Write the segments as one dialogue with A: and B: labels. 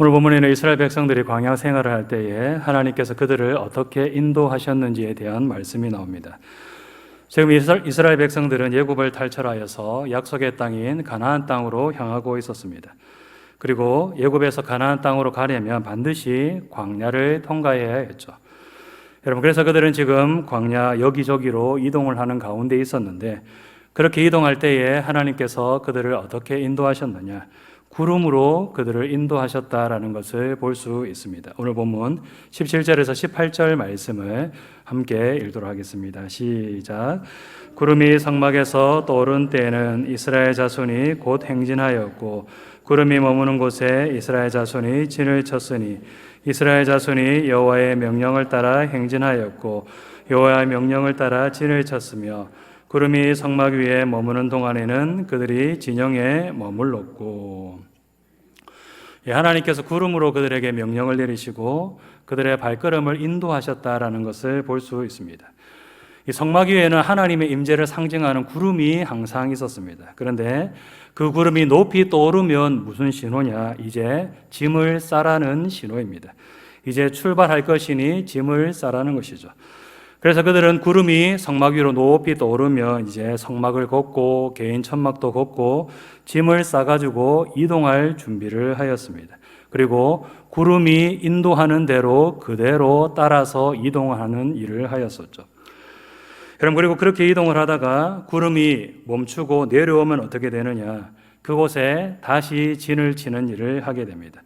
A: 오늘 본문에는 이스라엘 백성들이 광야 생활을 할 때에 하나님께서 그들을 어떻게 인도하셨는지에 대한 말씀이 나옵니다. 지금 이스라엘 백성들은 애굽을 탈출하여서 약속의 땅인 가나안 땅으로 향하고 있었습니다. 그리고 애굽에서 가나안 땅으로 가려면 반드시 광야를 통과해야 했죠. 여러분, 그래서 그들은 지금 광야 여기저기로 이동을 하는 가운데 있었는데, 그렇게 이동할 때에 하나님께서 그들을 어떻게 인도하셨느냐? 구름으로 그들을 인도하셨다라는 것을 볼 수 있습니다. 오늘 본문 17절에서 18절 말씀을 함께 읽도록 하겠습니다. 시작. 구름이 성막에서 떠오른 때에는 이스라엘 자손이 곧 행진하였고, 구름이 머무는 곳에 이스라엘 자손이 진을 쳤으니 이스라엘 자손이 여호와의 명령을 따라 행진하였고 여호와의 명령을 따라 진을 쳤으며, 구름이 성막 위에 머무는 동안에는 그들이 진영에 머물렀고. 하나님께서 구름으로 그들에게 명령을 내리시고 그들의 발걸음을 인도하셨다라는 것을 볼 수 있습니다. 이 성막 위에는 하나님의 임재를 상징하는 구름이 항상 있었습니다. 그런데 그 구름이 높이 떠오르면 무슨 신호냐? 이제 짐을 싸라는 신호입니다. 이제 출발할 것이니 짐을 싸라는 것이죠. 그래서 그들은 구름이 성막 위로 높이 떠오르면 이제 성막을 걷고 개인 천막도 걷고 짐을 싸가지고 이동할 준비를 하였습니다. 그리고 구름이 인도하는 대로 그대로 따라서 이동하는 일을 하였었죠. 여러분, 그리고 그렇게 이동을 하다가 구름이 멈추고 내려오면 어떻게 되느냐? 그곳에 다시 진을 치는 일을 하게 됩니다.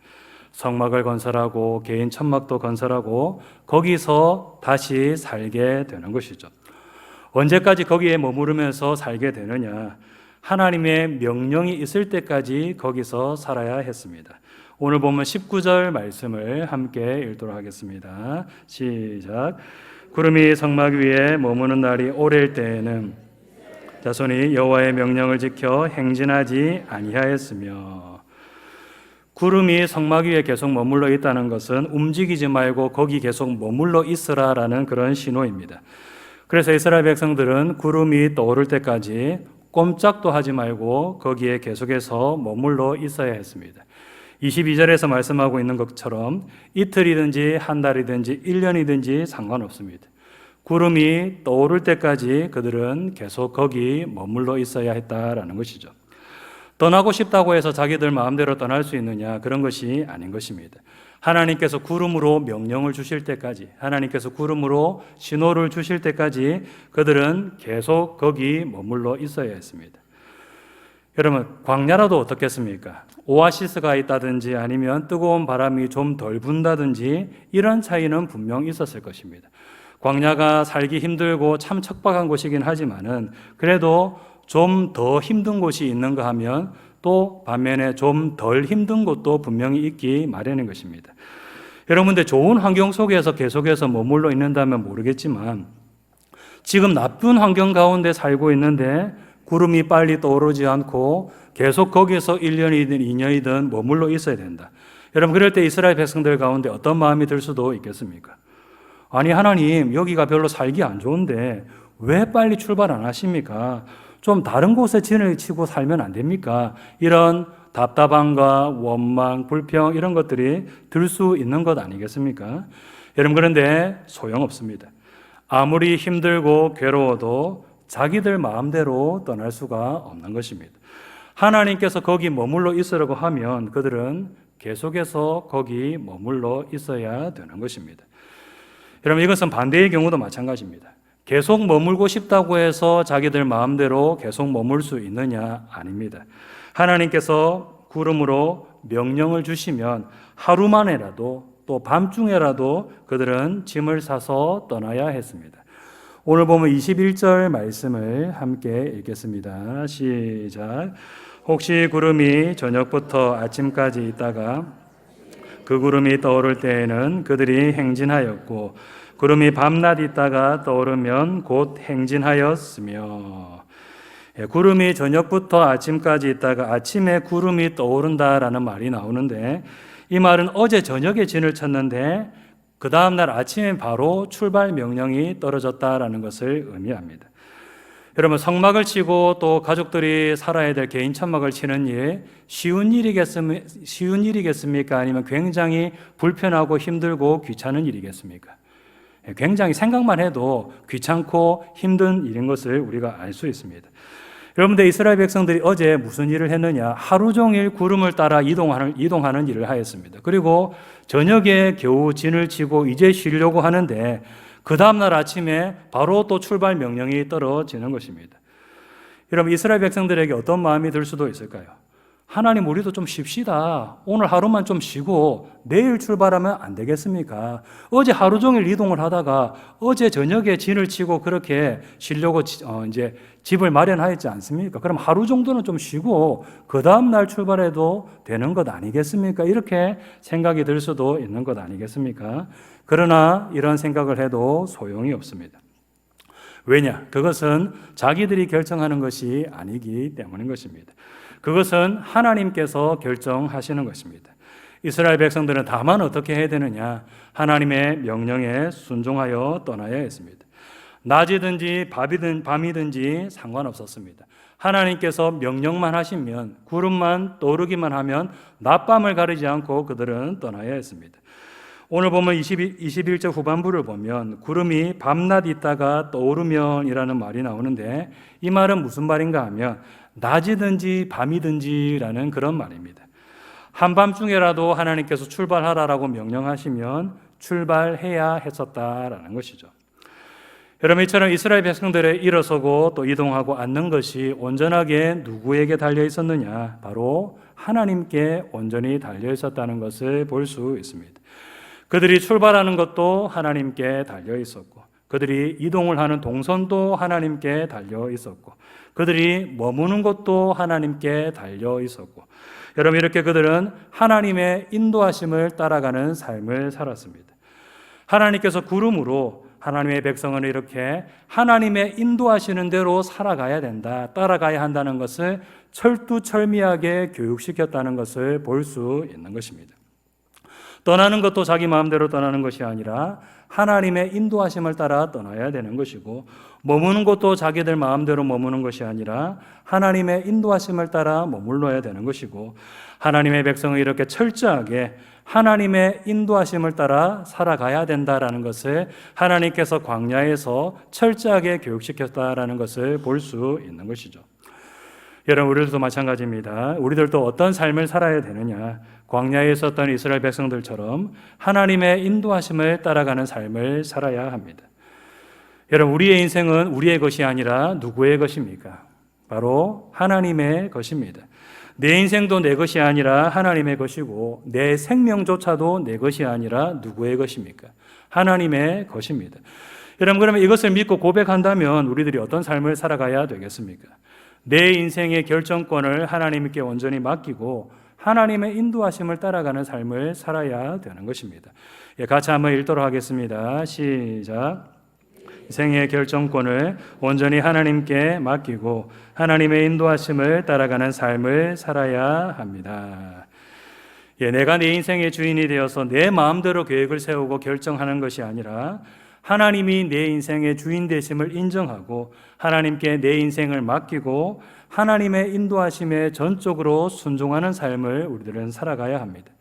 A: 성막을 건설하고 개인 천막도 건설하고 거기서 다시 살게 되는 것이죠. 언제까지 거기에 머무르면서 살게 되느냐? 하나님의 명령이 있을 때까지 거기서 살아야 했습니다. 오늘 보면 19절 말씀을 함께 읽도록 하겠습니다. 시작. 구름이 성막 위에 머무는 날이 오래일 때에는 자손이 여호와의 명령을 지켜 행진하지 아니하였으며. 구름이 성막 위에 계속 머물러 있다는 것은 움직이지 말고 거기 계속 머물러 있으라라는 그런 신호입니다. 그래서 이스라엘 백성들은 구름이 떠오를 때까지 꼼짝도 하지 말고 거기에 계속해서 머물러 있어야 했습니다. 22절에서 말씀하고 있는 것처럼 이틀이든지 한 달이든지 1년이든지 상관없습니다. 구름이 떠오를 때까지 그들은 계속 거기 머물러 있어야 했다라는 것이죠. 떠나고 싶다고 해서 자기들 마음대로 떠날 수 있느냐? 그런 것이 아닌 것입니다. 하나님께서 구름으로 명령을 주실 때까지, 하나님께서 구름으로 신호를 주실 때까지 그들은 계속 거기 머물러 있어야 했습니다. 여러분, 광야라도 어떻겠습니까? 오아시스가 있다든지 아니면 뜨거운 바람이 좀 덜 분다든지 이런 차이는 분명 있었을 것입니다. 광야가 살기 힘들고 참 척박한 곳이긴 하지만은 그래도 좀 더 힘든 곳이 있는가 하면 또 반면에 좀 덜 힘든 곳도 분명히 있기 마련인 것입니다. 여러분들 좋은 환경 속에서 계속해서 머물러 있는다면 모르겠지만 지금 나쁜 환경 가운데 살고 있는데 구름이 빨리 떠오르지 않고 계속 거기서 1년이든 2년이든 머물러 있어야 된다. 여러분, 그럴 때 이스라엘 백성들 가운데 어떤 마음이 들 수도 있겠습니까? 아니, 하나님, 여기가 별로 살기 안 좋은데 왜 빨리 출발 안 하십니까? 좀 다른 곳에 진을 치고 살면 안 됩니까? 이런 답답함과 원망, 불평 이런 것들이 들 수 있는 것 아니겠습니까? 여러분, 그런데 소용없습니다. 아무리 힘들고 괴로워도 자기들 마음대로 떠날 수가 없는 것입니다. 하나님께서 거기 머물러 있으라고 하면 그들은 계속해서 거기 머물러 있어야 되는 것입니다. 여러분, 이것은 반대의 경우도 마찬가지입니다. 계속 머물고 싶다고 해서 자기들 마음대로 계속 머물 수 있느냐? 아닙니다. 하나님께서 구름으로 명령을 주시면 하루 만에라도 또 밤중에라도 그들은 짐을 싸서 떠나야 했습니다. 오늘 보면 21절 말씀을 함께 읽겠습니다. 시작. 혹시 구름이 저녁부터 아침까지 있다가 그 구름이 떠오를 때에는 그들이 행진하였고 구름이 밤낮 있다가 떠오르면 곧 행진하였으며. 구름이 저녁부터 아침까지 있다가 아침에 구름이 떠오른다라는 말이 나오는데 이 말은 어제 저녁에 진을 쳤는데 그 다음날 아침에 바로 출발 명령이 떨어졌다라는 것을 의미합니다. 여러분, 성막을 치고 또 가족들이 살아야 될 개인 천막을 치는 일 쉬운 일이겠습니까? 아니면 굉장히 불편하고 힘들고 귀찮은 일이겠습니까? 굉장히 생각만 해도 귀찮고 힘든 일인 것을 우리가 알 수 있습니다. 여러분들, 이스라엘 백성들이 어제 무슨 일을 했느냐? 하루 종일 구름을 따라 이동하는 일을 하였습니다. 그리고 저녁에 겨우 진을 치고 이제 쉬려고 하는데 그 다음날 아침에 바로 또 출발 명령이 떨어지는 것입니다. 여러분, 이스라엘 백성들에게 어떤 마음이 들 수도 있을까요? 하나님, 우리도 좀 쉽시다. 오늘 하루만 좀 쉬고 내일 출발하면 안 되겠습니까? 어제 하루 종일 이동을 하다가 어제 저녁에 진을 치고 그렇게 쉬려고 이제 집을 마련하였지 않습니까? 그럼 하루 정도는 좀 쉬고 그 다음날 출발해도 되는 것 아니겠습니까? 이렇게 생각이 들 수도 있는 것 아니겠습니까? 그러나 이런 생각을 해도 소용이 없습니다. 왜냐? 그것은 자기들이 결정하는 것이 아니기 때문인 것입니다. 그것은 하나님께서 결정하시는 것입니다. 이스라엘 백성들은 다만 어떻게 해야 되느냐? 하나님의 명령에 순종하여 떠나야 했습니다. 낮이든지 밤이든지 상관없었습니다. 하나님께서 명령만 하시면, 구름만 떠오르기만 하면 낮밤을 가리지 않고 그들은 떠나야 했습니다. 오늘 보면 21절 후반부를 보면 구름이 밤낮 있다가 떠오르면 이라는 말이 나오는데, 이 말은 무슨 말인가 하면 낮이든지 밤이든지 라는 그런 말입니다. 한밤중에라도 하나님께서 출발하라라고 명령하시면 출발해야 했었다라는 것이죠. 여러분, 이처럼 이스라엘 백성들의 일어서고 또 이동하고 앉는 것이 온전하게 누구에게 달려 있었느냐? 바로 하나님께 온전히 달려 있었다는 것을 볼 수 있습니다. 그들이 출발하는 것도 하나님께 달려 있었고, 그들이 이동을 하는 동선도 하나님께 달려 있었고, 그들이 머무는 것도 하나님께 달려 있었고, 여러분, 이렇게 그들은 하나님의 인도하심을 따라가는 삶을 살았습니다. 하나님께서 구름으로 하나님의 백성은 이렇게 하나님의 인도하시는 대로 살아가야 된다, 따라가야 한다는 것을 철두철미하게 교육시켰다는 것을 볼 수 있는 것입니다. 떠나는 것도 자기 마음대로 떠나는 것이 아니라 하나님의 인도하심을 따라 떠나야 되는 것이고, 머무는 것도 자기들 마음대로 머무는 것이 아니라 하나님의 인도하심을 따라 머물러야 되는 것이고, 하나님의 백성은 이렇게 철저하게 하나님의 인도하심을 따라 살아가야 된다라는 것을 하나님께서 광야에서 철저하게 교육시켰다라는 것을 볼 수 있는 것이죠. 여러분, 우리들도 마찬가지입니다. 우리들도 어떤 삶을 살아야 되느냐? 광야에 있었던 이스라엘 백성들처럼 하나님의 인도하심을 따라가는 삶을 살아야 합니다. 여러분, 우리의 인생은 우리의 것이 아니라 누구의 것입니까? 바로 하나님의 것입니다. 내 인생도 내 것이 아니라 하나님의 것이고, 내 생명조차도 내 것이 아니라 누구의 것입니까? 하나님의 것입니다. 여러분, 그러면 이것을 믿고 고백한다면 우리들이 어떤 삶을 살아가야 되겠습니까? 내 인생의 결정권을 하나님께 온전히 맡기고 하나님의 인도하심을 따라가는 삶을 살아야 되는 것입니다. 같이 한번 읽도록 하겠습니다. 시작. 인생의 결정권을 온전히 하나님께 맡기고 하나님의 인도하심을 따라가는 삶을 살아야 합니다. 내가 내 인생의 주인이 되어서 내 마음대로 계획을 세우고 결정하는 것이 아니라 하나님이 내 인생의 주인 되심을 인정하고 하나님께 내 인생을 맡기고 하나님의 인도하심에 전적으로 순종하는 삶을 우리들은 살아가야 합니다.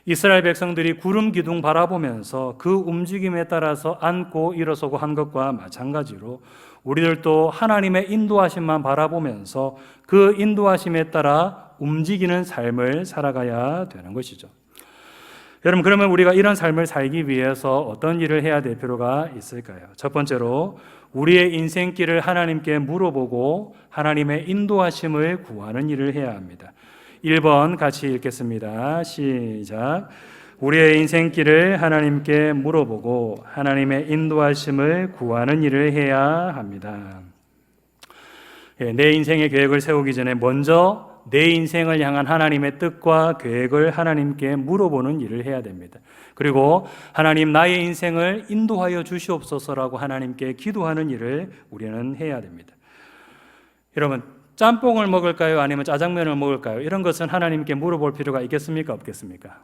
A: 이스라엘 백성들이 구름 기둥 바라보면서 그 움직임에 따라서 앉고 일어서고 한 것과 마찬가지로 우리들도 하나님의 인도하심만 바라보면서 그 인도하심에 따라 움직이는 삶을 살아가야 되는 것이죠. 여러분, 그러면 우리가 이런 삶을 살기 위해서 어떤 일을 해야 될 필요가 있을까요? 첫 번째로 우리의 인생길을 하나님께 물어보고 하나님의 인도하심을 구하는 일을 해야 합니다. 1번 같이 읽겠습니다. 시작. 우리의 인생길을 하나님께 물어보고 하나님의 인도하심을 구하는 일을 해야 합니다. 내 인생의 계획을 세우기 전에 먼저 내 인생을 향한 하나님의 뜻과 계획을 하나님께 물어보는 일을 해야 됩니다. 그리고 하나님, 나의 인생을 인도하여 주시옵소서라고 하나님께 기도하는 일을 우리는 해야 됩니다. 여러분, 짬뽕을 먹을까요? 아니면 짜장면을 먹을까요? 이런 것은 하나님께 물어볼 필요가 있겠습니까? 없겠습니까?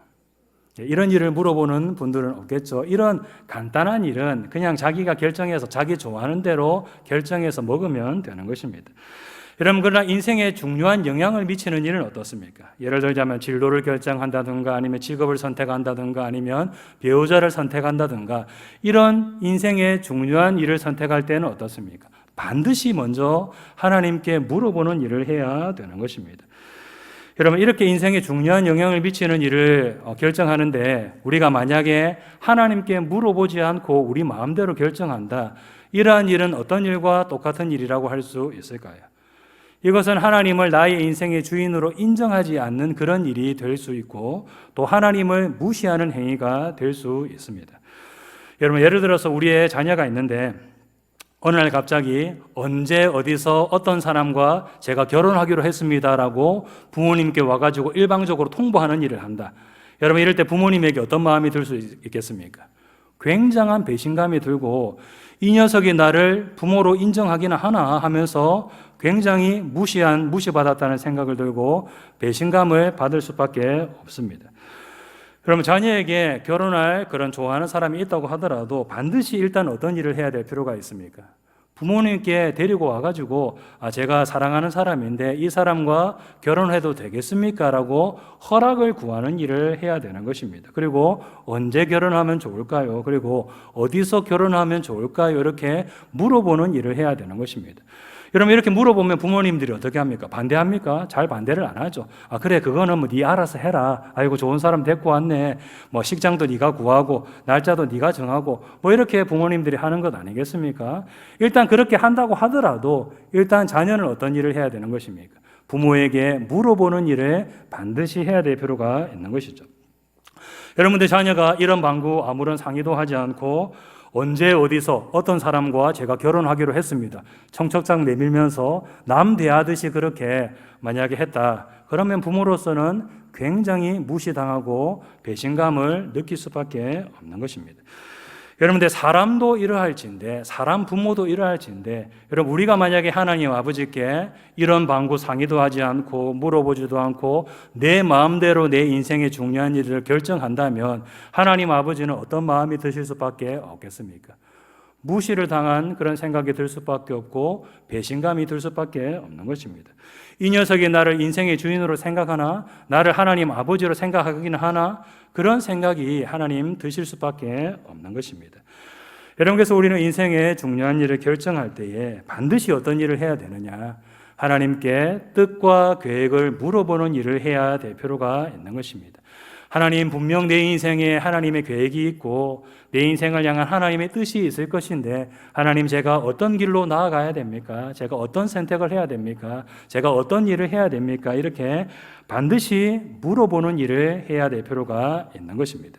A: 이런 일을 물어보는 분들은 없겠죠. 이런 간단한 일은 그냥 자기가 결정해서 자기 좋아하는 대로 결정해서 먹으면 되는 것입니다. 여러분, 그러나 인생에 중요한 영향을 미치는 일은 어떻습니까? 예를 들자면 진로를 결정한다든가 아니면 직업을 선택한다든가 아니면 배우자를 선택한다든가 이런 인생에 중요한 일을 선택할 때는 어떻습니까? 반드시 먼저 하나님께 물어보는 일을 해야 되는 것입니다. 여러분, 이렇게 인생에 중요한 영향을 미치는 일을 결정하는데 우리가 만약에 하나님께 물어보지 않고 우리 마음대로 결정한다, 이러한 일은 어떤 일과 똑같은 일이라고 할 수 있을까요? 이것은 하나님을 나의 인생의 주인으로 인정하지 않는 그런 일이 될 수 있고 또 하나님을 무시하는 행위가 될 수 있습니다. 여러분, 예를 들어서 우리의 자녀가 있는데 어느 날 갑자기 언제 어디서 어떤 사람과 제가 결혼하기로 했습니다라고 부모님께 와가지고 일방적으로 통보하는 일을 한다. 여러분, 이럴 때 부모님에게 어떤 마음이 들 수 있겠습니까? 굉장한 배신감이 들고 이 녀석이 나를 부모로 인정하기나 하나 하면서 굉장히 무시받았다는 생각을 들고 배신감을 받을 수밖에 없습니다. 그러면 자녀에게 결혼할 그런 좋아하는 사람이 있다고 하더라도 반드시 일단 어떤 일을 해야 될 필요가 있습니까? 부모님께 데리고 와가지고 제가 사랑하는 사람인데 이 사람과 결혼해도 되겠습니까? 라고 허락을 구하는 일을 해야 되는 것입니다. 그리고 언제 결혼하면 좋을까요? 그리고 어디서 결혼하면 좋을까요? 이렇게 물어보는 일을 해야 되는 것입니다. 여러분, 이렇게 물어보면 부모님들이 어떻게 합니까? 반대합니까? 잘 반대를 안 하죠. 그래, 그거는 뭐 네 알아서 해라. 아이고, 좋은 사람 데리고 왔네. 뭐 식장도 네가 구하고 날짜도 네가 정하고 뭐 이렇게 부모님들이 하는 것 아니겠습니까? 일단 그렇게 한다고 하더라도 일단 자녀는 어떤 일을 해야 되는 것입니까? 부모에게 물어보는 일을 반드시 해야 될 필요가 있는 것이죠. 여러분들 자녀가 이런 방구 아무런 상의도 하지 않고 언제 어디서 어떤 사람과 제가 결혼하기로 했습니다. 청첩장 내밀면서 남 대하듯이 그렇게 만약에 했다. 그러면 부모로서는 굉장히 무시당하고 배신감을 느낄 수밖에 없는 것입니다. 여러분들, 사람도 이러할진데 사람 부모도 이러할진데 여러분, 우리가 만약에 하나님 아버지께 이런 방구 상의도 하지 않고 물어보지도 않고 내 마음대로 내 인생의 중요한 일을 결정한다면 하나님 아버지는 어떤 마음이 드실 수밖에 없겠습니까? 무시를 당한 그런 생각이 들 수밖에 없고 배신감이 들 수밖에 없는 것입니다. 이 녀석이 나를 인생의 주인으로 생각하나 나를 하나님 아버지로 생각하기는 하나 그런 생각이 하나님 드실 수밖에 없는 것입니다. 여러분, 그래서 우리는 인생의 중요한 일을 결정할 때에 반드시 어떤 일을 해야 되느냐, 하나님께 뜻과 계획을 물어보는 일을 해야 될 필요가 있는 것입니다. 하나님, 분명 내 인생에 하나님의 계획이 있고 내 인생을 향한 하나님의 뜻이 있을 것인데 하나님, 제가 어떤 길로 나아가야 됩니까? 제가 어떤 선택을 해야 됩니까? 제가 어떤 일을 해야 됩니까? 이렇게 반드시 물어보는 일을 해야 될 필요가 있는 것입니다.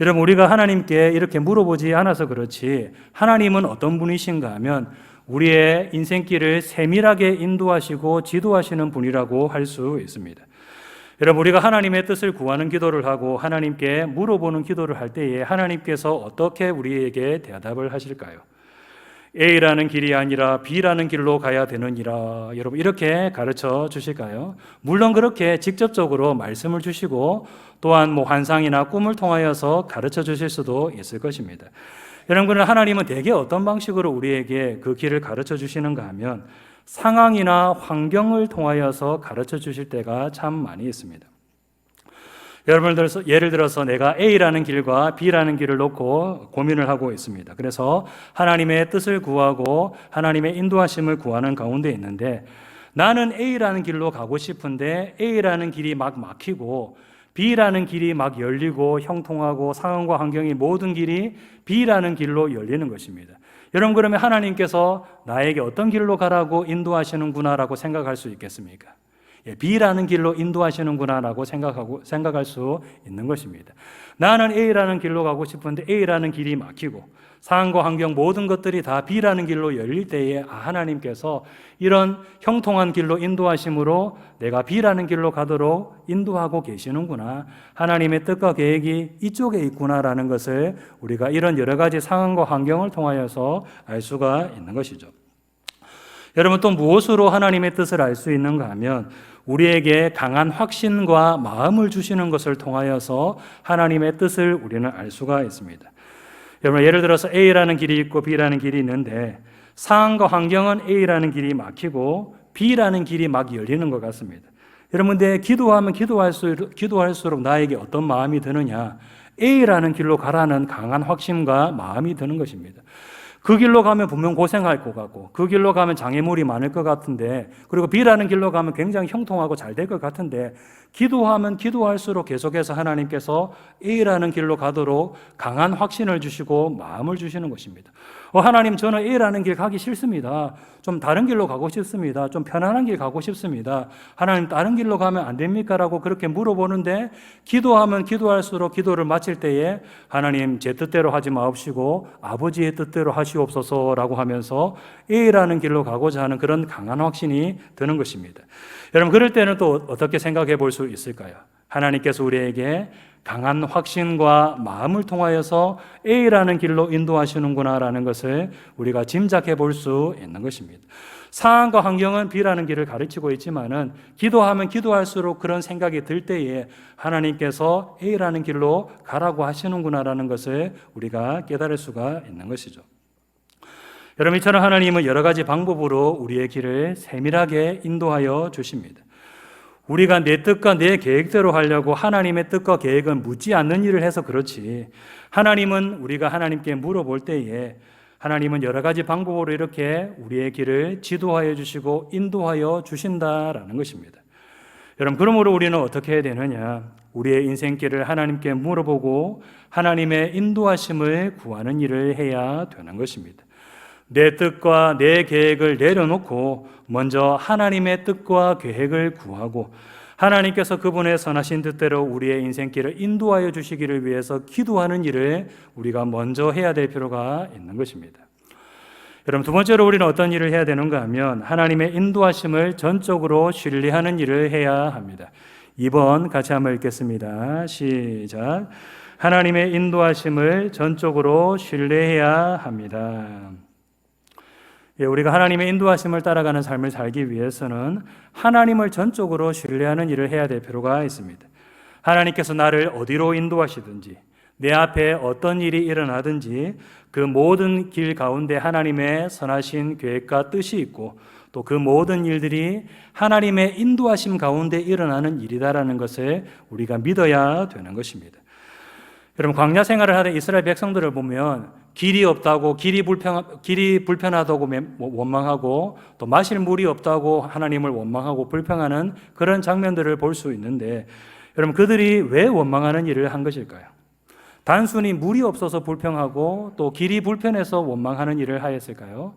A: 여러분, 우리가 하나님께 이렇게 물어보지 않아서 그렇지 하나님은 어떤 분이신가 하면 우리의 인생길을 세밀하게 인도하시고 지도하시는 분이라고 할 수 있습니다. 여러분, 우리가 하나님의 뜻을 구하는 기도를 하고 하나님께 물어보는 기도를 할 때에 하나님께서 어떻게 우리에게 대답을 하실까요? A라는 길이 아니라 B라는 길로 가야 되느니라. 여러분, 이렇게 가르쳐 주실까요? 물론 그렇게 직접적으로 말씀을 주시고 또한 뭐 환상이나 꿈을 통하여서 가르쳐 주실 수도 있을 것입니다. 여러분, 그러나 하나님은 대개 어떤 방식으로 우리에게 그 길을 가르쳐 주시는가 하면 상황이나 환경을 통하여서 가르쳐 주실 때가 참 많이 있습니다. 여러분, 예를 들어서 내가 A라는 길과 B라는 길을 놓고 고민을 하고 있습니다. 그래서 하나님의 뜻을 구하고 하나님의 인도하심을 구하는 가운데 있는데 나는 A라는 길로 가고 싶은데 A라는 길이 막 막히고 B라는 길이 막 열리고 형통하고 상황과 환경이 모든 길이 B라는 길로 열리는 것입니다. 여러분, 그러면 하나님께서 나에게 어떤 길로 가라고 인도하시는구나라고 생각할 수 있겠습니까? B라는 길로 인도하시는구나라고 생각할 수 있는 것입니다. 나는 A라는 길로 가고 싶은데 A라는 길이 막히고 상황과 환경 모든 것들이 다 B라는 길로 열릴 때에 하나님께서 이런 형통한 길로 인도하심으로 내가 B라는 길로 가도록 인도하고 계시는구나, 하나님의 뜻과 계획이 이쪽에 있구나라는 것을 우리가 이런 여러 가지 상황과 환경을 통하여서 알 수가 있는 것이죠. 여러분, 또 무엇으로 하나님의 뜻을 알 수 있는가 하면 우리에게 강한 확신과 마음을 주시는 것을 통하여서 하나님의 뜻을 우리는 알 수가 있습니다. 여러분, 예를 들어서 A라는 길이 있고 B라는 길이 있는데 상황과 환경은 A라는 길이 막히고 B라는 길이 막 열리는 것 같습니다. 여러분, 근데 기도하면 기도할수록 나에게 어떤 마음이 드느냐? A라는 길로 가라는 강한 확신과 마음이 드는 것입니다. 그 길로 가면 분명 고생할 것 같고, 그 길로 가면 장애물이 많을 것 같은데, 그리고 B라는 길로 가면 굉장히 형통하고 잘 될 것 같은데, 기도하면 기도할수록 계속해서 하나님께서 A라는 길로 가도록 강한 확신을 주시고 마음을 주시는 것입니다. 하나님, 저는 A라는 길 가기 싫습니다. 좀 다른 길로 가고 싶습니다. 좀 편안한 길 가고 싶습니다. 하나님, 다른 길로 가면 안 됩니까? 라고 그렇게 물어보는데, 기도하면 기도할수록 기도를 마칠 때에 하나님, 제 뜻대로 하지 마옵시고 아버지의 뜻대로 하시옵소서라고 하면서 A라는 길로 가고자 하는 그런 강한 확신이 드는 것입니다. 여러분, 그럴 때는 또 어떻게 생각해 볼 수 있을까요? 하나님께서 우리에게 강한 확신과 마음을 통하여서 A라는 길로 인도하시는구나라는 것을 우리가 짐작해 볼 수 있는 것입니다. 상황과 환경은 B라는 길을 가르치고 있지만은 기도하면 기도할수록 그런 생각이 들 때에 하나님께서 A라는 길로 가라고 하시는구나라는 것을 우리가 깨달을 수가 있는 것이죠. 여러분, 이처럼 하나님은 여러 가지 방법으로 우리의 길을 세밀하게 인도하여 주십니다. 우리가 내 뜻과 내 계획대로 하려고 하나님의 뜻과 계획은 묻지 않는 일을 해서 그렇지, 하나님은 우리가 하나님께 물어볼 때에 하나님은 여러 가지 방법으로 이렇게 우리의 길을 지도하여 주시고 인도하여 주신다라는 것입니다. 여러분, 그러므로 우리는 어떻게 해야 되느냐? 우리의 인생길을 하나님께 물어보고 하나님의 인도하심을 구하는 일을 해야 되는 것입니다. 내 뜻과 내 계획을 내려놓고 먼저 하나님의 뜻과 계획을 구하고 하나님께서 그분의 선하신 뜻대로 우리의 인생길을 인도하여 주시기를 위해서 기도하는 일을 우리가 먼저 해야 될 필요가 있는 것입니다. 여러분, 두 번째로 우리는 어떤 일을 해야 되는가 하면 하나님의 인도하심을 전적으로 신뢰하는 일을 해야 합니다. 2번 같이 한번 읽겠습니다. 시작. 하나님의 인도하심을 전적으로 신뢰해야 합니다. 우리가 하나님의 인도하심을 따라가는 삶을 살기 위해서는 하나님을 전적으로 신뢰하는 일을 해야 될 필요가 있습니다. 하나님께서 나를 어디로 인도하시든지 내 앞에 어떤 일이 일어나든지 그 모든 길 가운데 하나님의 선하신 계획과 뜻이 있고 또 그 모든 일들이 하나님의 인도하심 가운데 일어나는 일이다라는 것을 우리가 믿어야 되는 것입니다. 여러분, 광야 생활을 하던 이스라엘 백성들을 보면 길이 없다고, 길이 불편하다고 원망하고 또 마실 물이 없다고 하나님을 원망하고 불평하는 그런 장면들을 볼 수 있는데, 여러분, 그들이 왜 원망하는 일을 한 것일까요? 단순히 물이 없어서 불평하고 또 길이 불편해서 원망하는 일을 하였을까요?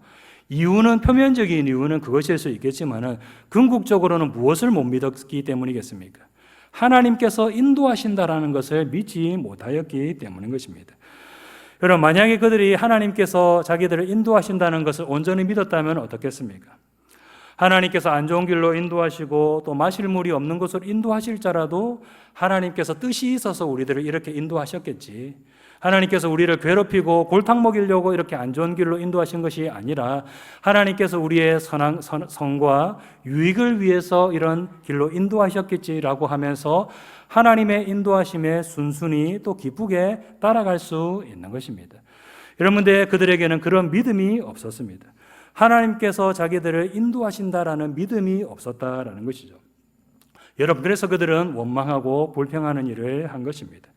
A: 이유는, 표면적인 이유는 그것일 수 있겠지만은 궁극적으로는 무엇을 못 믿었기 때문이겠습니까? 하나님께서 인도하신다라는 것을 믿지 못하였기 때문인 것입니다. 여러분, 만약에 그들이 하나님께서 자기들을 인도하신다는 것을 온전히 믿었다면 어떻겠습니까? 하나님께서 안 좋은 길로 인도하시고 또 마실 물이 없는 곳으로 인도하실지라도 하나님께서 뜻이 있어서 우리들을 이렇게 인도하셨겠지, 하나님께서 우리를 괴롭히고 골탕 먹이려고 이렇게 안 좋은 길로 인도하신 것이 아니라 하나님께서 우리의 선과 유익을 위해서 이런 길로 인도하셨겠지라고 하면서 하나님의 인도하심에 순순히 또 기쁘게 따라갈 수 있는 것입니다. 여러분들, 그들에게는 그런 믿음이 없었습니다. 하나님께서 자기들을 인도하신다라는 믿음이 없었다라는 것이죠. 여러분, 그래서 그들은 원망하고 불평하는 일을 한 것입니다.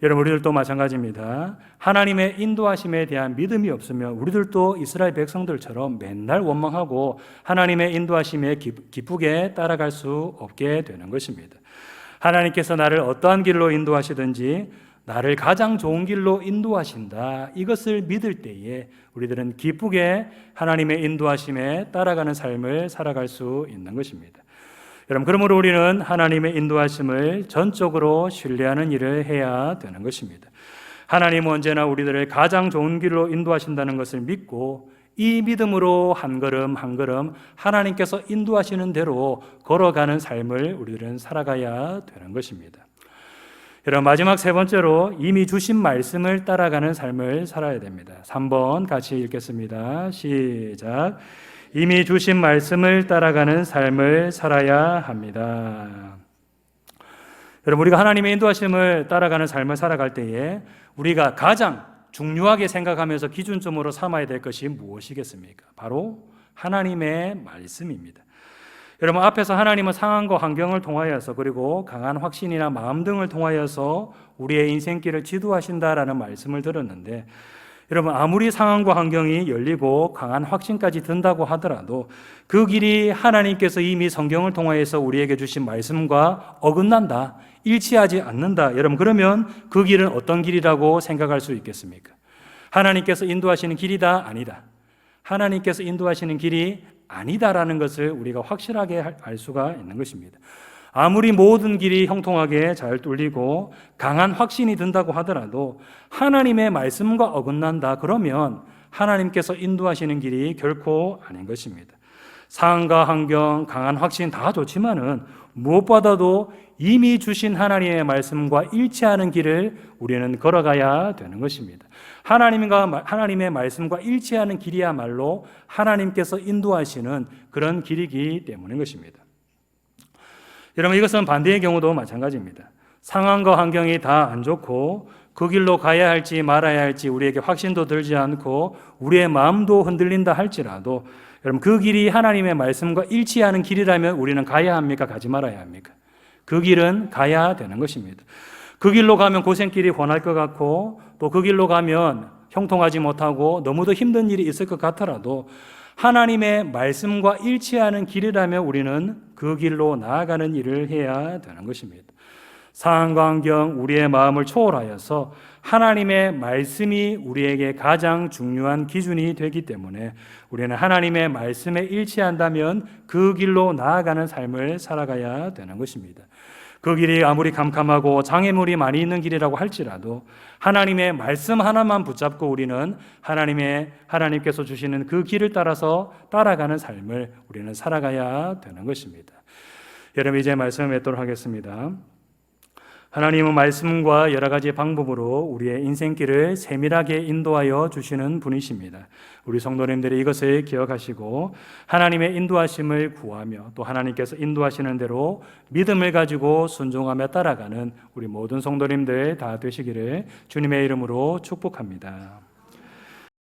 A: 여러분, 우리들도 마찬가지입니다. 하나님의 인도하심에 대한 믿음이 없으면 우리들도 이스라엘 백성들처럼 맨날 원망하고 하나님의 인도하심에 기쁘게 따라갈 수 없게 되는 것입니다. 하나님께서 나를 어떠한 길로 인도하시든지 나를 가장 좋은 길로 인도하신다, 이것을 믿을 때에 우리들은 기쁘게 하나님의 인도하심에 따라가는 삶을 살아갈 수 있는 것입니다. 여러분, 그러므로 우리는 하나님의 인도하심을 전적으로 신뢰하는 일을 해야 되는 것입니다. 하나님은 언제나 우리들을 가장 좋은 길로 인도하신다는 것을 믿고 이 믿음으로 한 걸음 한 걸음 하나님께서 인도하시는 대로 걸어가는 삶을 우리들은 살아가야 되는 것입니다. 여러분, 마지막 세 번째로 이미 주신 말씀을 따라가는 삶을 살아야 됩니다. 3번 같이 읽겠습니다. 시작. 이미 주신 말씀을 따라가는 삶을 살아야 합니다. 여러분, 우리가 하나님의 인도하심을 따라가는 삶을 살아갈 때에 우리가 가장 중요하게 생각하면서 기준점으로 삼아야 될 것이 무엇이겠습니까? 바로 하나님의 말씀입니다. 여러분, 앞에서 하나님은 상황과 환경을 통하여서 그리고 강한 확신이나 마음 등을 통하여서 우리의 인생길을 지도하신다라는 말씀을 들었는데, 여러분, 아무리 상황과 환경이 열리고 강한 확신까지 든다고 하더라도 그 길이 하나님께서 이미 성경을 통하여서 우리에게 주신 말씀과 어긋난다, 일치하지 않는다. 여러분, 그러면 그 길은 어떤 길이라고 생각할 수 있겠습니까? 하나님께서 인도하시는 길이다? 아니다. 하나님께서 인도하시는 길이 아니다라는 것을 우리가 확실하게 알 수가 있는 것입니다. 아무리 모든 길이 형통하게 잘 뚫리고 강한 확신이 든다고 하더라도 하나님의 말씀과 어긋난다 그러면 하나님께서 인도하시는 길이 결코 아닌 것입니다. 상황과 환경, 강한 확신 다 좋지만은 무엇보다도 이미 주신 하나님의 말씀과 일치하는 길을 우리는 걸어가야 되는 것입니다. 하나님의 말씀과 일치하는 길이야말로 하나님께서 인도하시는 그런 길이기 때문인 것입니다. 여러분, 이것은 반대의 경우도 마찬가지입니다. 상황과 환경이 다 안 좋고 그 길로 가야 할지 말아야 할지 우리에게 확신도 들지 않고 우리의 마음도 흔들린다 할지라도 여러분, 그 길이 하나님의 말씀과 일치하는 길이라면 우리는 가야 합니까? 가지 말아야 합니까? 그 길은 가야 되는 것입니다. 그 길로 가면 고생길이 훤할 것 같고 또 그 길로 가면 형통하지 못하고 너무도 힘든 일이 있을 것 같더라도 하나님의 말씀과 일치하는 길이라면 우리는 그 길로 나아가는 일을 해야 되는 것입니다. 상황과 환경, 우리의 마음을 초월하여서 하나님의 말씀이 우리에게 가장 중요한 기준이 되기 때문에 우리는 하나님의 말씀에 일치한다면 그 길로 나아가는 삶을 살아가야 되는 것입니다. 그 길이 아무리 캄캄하고 장애물이 많이 있는 길이라고 할지라도 하나님의 말씀 하나만 붙잡고 우리는 하나님께서 주시는 그 길을 따라서 따라가는 삶을 우리는 살아가야 되는 것입니다. 여러분, 이제 말씀을 맺도록 하겠습니다. 하나님은 말씀과 여러 가지 방법으로 우리의 인생길을 세밀하게 인도하여 주시는 분이십니다. 우리 성도님들이 이것을 기억하시고 하나님의 인도하심을 구하며 또 하나님께서 인도하시는 대로 믿음을 가지고 순종하며 따라가는 우리 모든 성도님들 다 되시기를 주님의 이름으로 축복합니다.